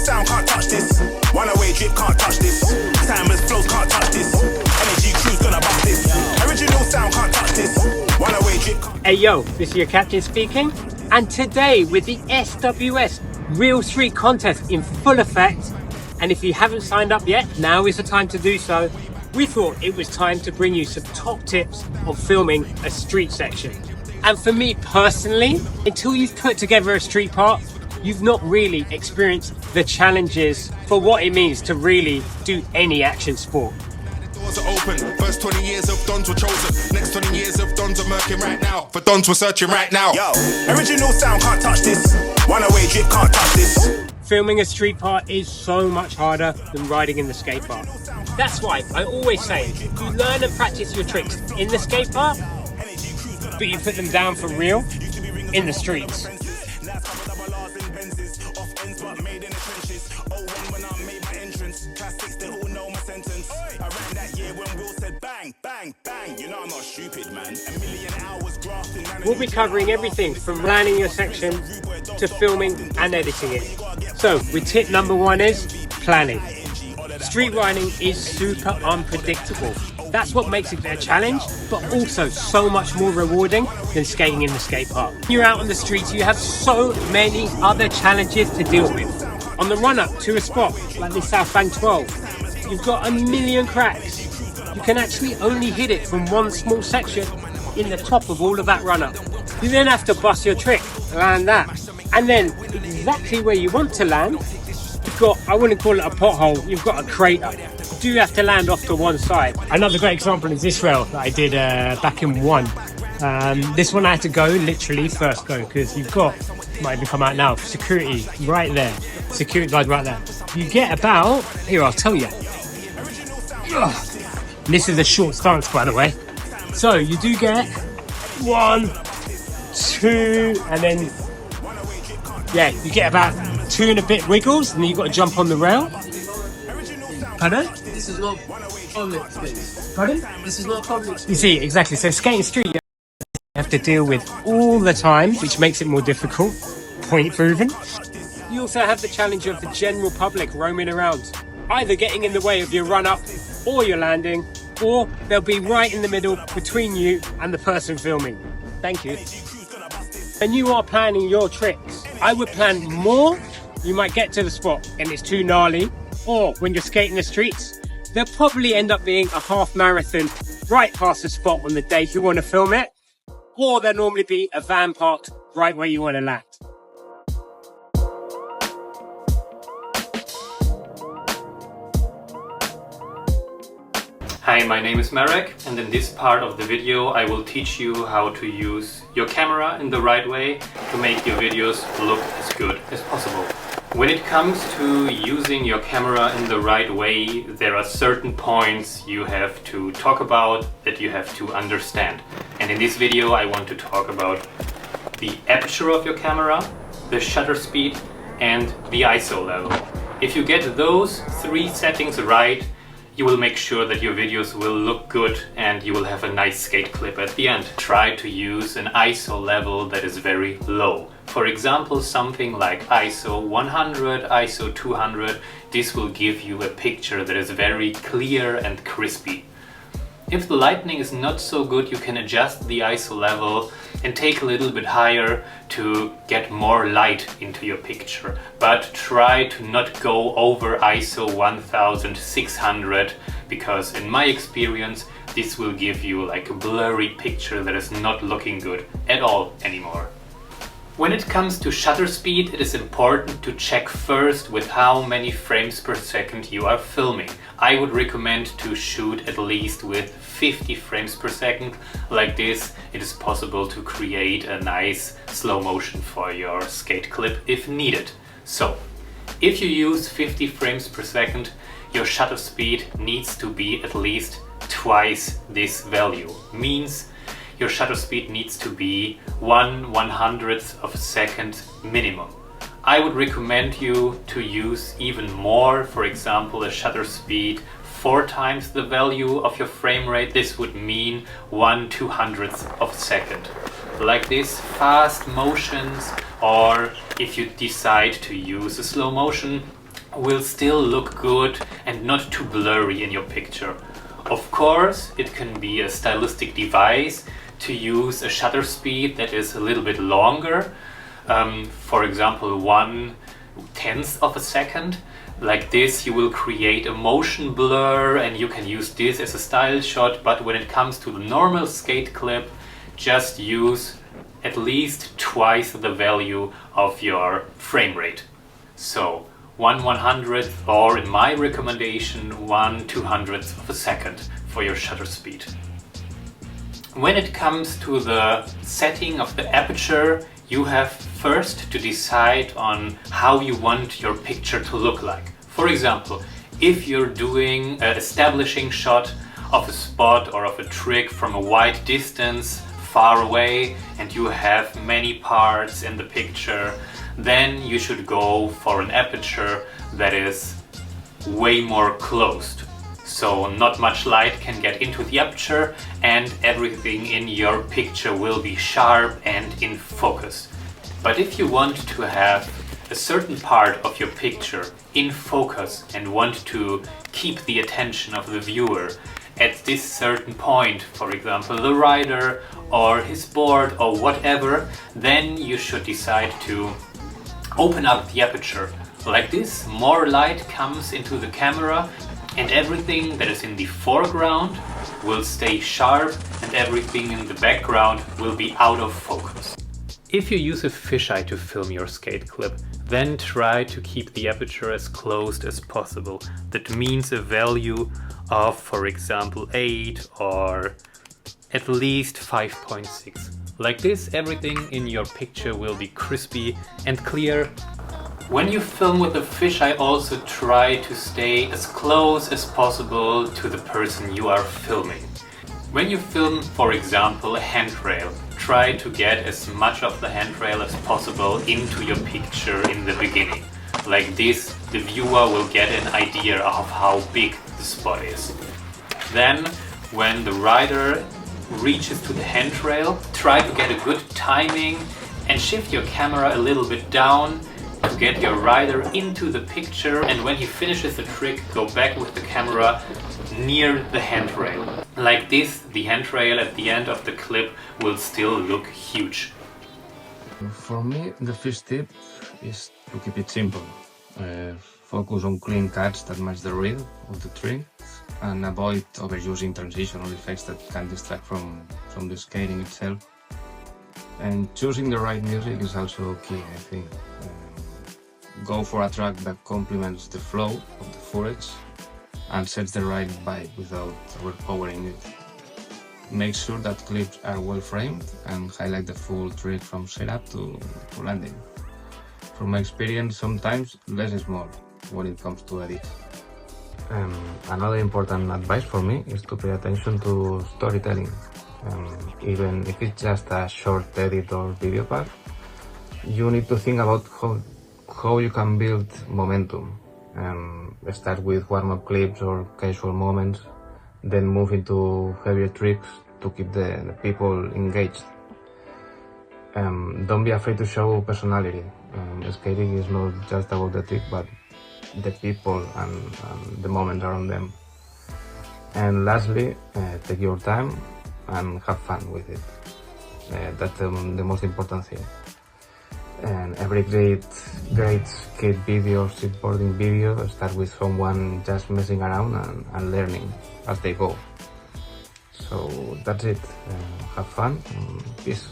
sound can't touch this. One away drip can't touch this. Timers flows can't touch this. Energy crew's gonna bust this. Original sound can't touch this. One away drip. Hey yo, this is your captain speaking, and today with the SWS Real Street Contest in full effect, and if you haven't signed up yet, now is the time to do so. We thought it was time to bring you some top tips on filming a street section. And for me personally, until you've put together a street park, you've not really experienced the challenges for what it means to really do any action sport. Doors are open. First 20 years of Dons were chosen. Next 20 years of Dons are murking right now. For Dons we're searching right now. Yo, original sound can't touch this. One away drip can't touch this. Filming a street park is so much harder than riding in the skate park. That's why I always say you learn and practice your tricks in the skate park, but you put them down for real in the streets. We'll be covering everything from planning your section to filming and editing it. So with tip number one is planning. Street riding is super unpredictable. That's what makes it a challenge, but also so much more rewarding than skating in the skate park. When you're out on the streets, you have so many other challenges to deal with. On the run up to a spot like this South Bank 12, you've got a million cracks. You can actually only hit it from one small section in the top of all of that run up. You then have to bust your trick, land that, and then exactly where you want to land, you've got, I wouldn't call it a pothole, you've got a crater. You do have to land off to one side. Another great example is this rail that I did back in one. This one I had to go literally first go, because you've got, might even come out now, security right there, security guard right there. You get about, here I'll tell you. This is a short stance, by the way. So you do get 1, 2, and then yeah, you get about 2 and a bit wiggles, and then you've got to jump on the rail. Pardon? This is not public space. Pardon? This is not public space. You see, exactly. So skating street, you have to deal with all the time, which makes it more difficult. Point proven. You also have the challenge of the general public roaming around, either getting in the way of your run up or your landing, or they'll be right in the middle between you and the person filming. Thank you. When you are planning your tricks, I would plan more. You might get to the spot and it's too gnarly, or when you're skating the streets, there'll probably end up being a half marathon right past the spot on the day you want to film it, or there'll normally be a van parked right where you want to land. Hi, my name is Marek, and in this part of the video I will teach you how to use your camera in the right way to make your videos look as good as possible. When it comes to using your camera in the right way, there are certain points you have to talk about, that you have to understand. And in this video I want to talk about the aperture of your camera, the shutter speed and the ISO level. If you get those 3 settings right, you will make sure that your videos will look good and you will have a nice skate clip at the end. Try to use an ISO level that is very low. For example, something like ISO 100, ISO 200, this will give you a picture that is very clear and crispy. If the lighting is not so good, you can adjust the ISO level and take a little bit higher to get more light into your picture. But try to not go over ISO 1600, because in my experience this will give you like a blurry picture that is not looking good at all anymore. When it comes to shutter speed, it is important to check first with how many frames per second you are filming. I would recommend to shoot at least with 50 frames per second. Like this, it is possible to create a nice slow motion for your skate clip if needed. So, if you use 50 frames per second, your shutter speed needs to be at least twice this value. Means your shutter speed needs to be 1/100th of a second minimum. I would recommend you to use even more, for example a shutter speed 4 times the value of your frame rate. This would mean 1/200th of a second. Like this, fast motions, or if you decide to use a slow motion, will still look good and not too blurry in your picture. Of course, it can be a stylistic device to use a shutter speed that is a little bit longer, for example 1/10 of a second. Like this, you will create a motion blur and you can use this as a style shot, but when it comes to the normal skate clip, just use at least twice the value of your frame rate. So 1/100th, or in my recommendation 1/200th of a second for your shutter speed. When it comes to the setting of the aperture, you have first to decide on how you want your picture to look like. For example, if you're doing an establishing shot of a spot or of a trick from a wide distance, far away, and you have many parts in the picture, then you should go for an aperture that is way more closed. So not much light can get into the aperture and everything in your picture will be sharp and in focus. But if you want to have a certain part of your picture in focus and want to keep the attention of the viewer at this certain point, for example the rider or his board or whatever, then you should decide to open up the aperture. Like this, more light comes into the camera and everything that is in the foreground will stay sharp and everything in the background will be out of focus. If you use a fisheye to film your skate clip, then try to keep the aperture as closed as possible. That means a value of, for example, 8 or at least 5.6. Like this, everything in your picture will be crispy and clear. When you film with a fisheye, also try to stay as close as possible to the person you are filming. When you film, for example, a handrail, try to get as much of the handrail as possible into your picture in the beginning. Like this, the viewer will get an idea of how big the spot is. Then, when the rider reaches to the handrail, try to get a good timing and shift your camera a little bit down to get your rider into the picture, and when he finishes the trick, go back with the camera near the handrail. Like this, the handrail at the end of the clip will still look huge. For me, the first tip is to keep it simple. Focus on clean cuts that match the rhythm of the trick and avoid overusing transitional effects that can distract from the skating itself. And choosing the right music is also key, I think. Go for a track that complements the flow of the footage and sets the right vibe without overpowering it. Make sure that clips are well framed and highlight the full trick from setup to landing. From my experience, sometimes less is more when it comes to edit. Another important advice for me is to pay attention to storytelling. Even if it's just a short edit or video pack, you need to think about how you can build momentum. Start with warm-up clips or casual moments, then move into heavier tricks to keep the people engaged. Don't be afraid to show personality. Skating is not just about the trick, but the people and the moment around them. And lastly, take your time and have fun with it. That's the most important thing. And every great skate video or streetboarding video start with someone just messing around and learning as they go. So that's it. Have fun. Peace.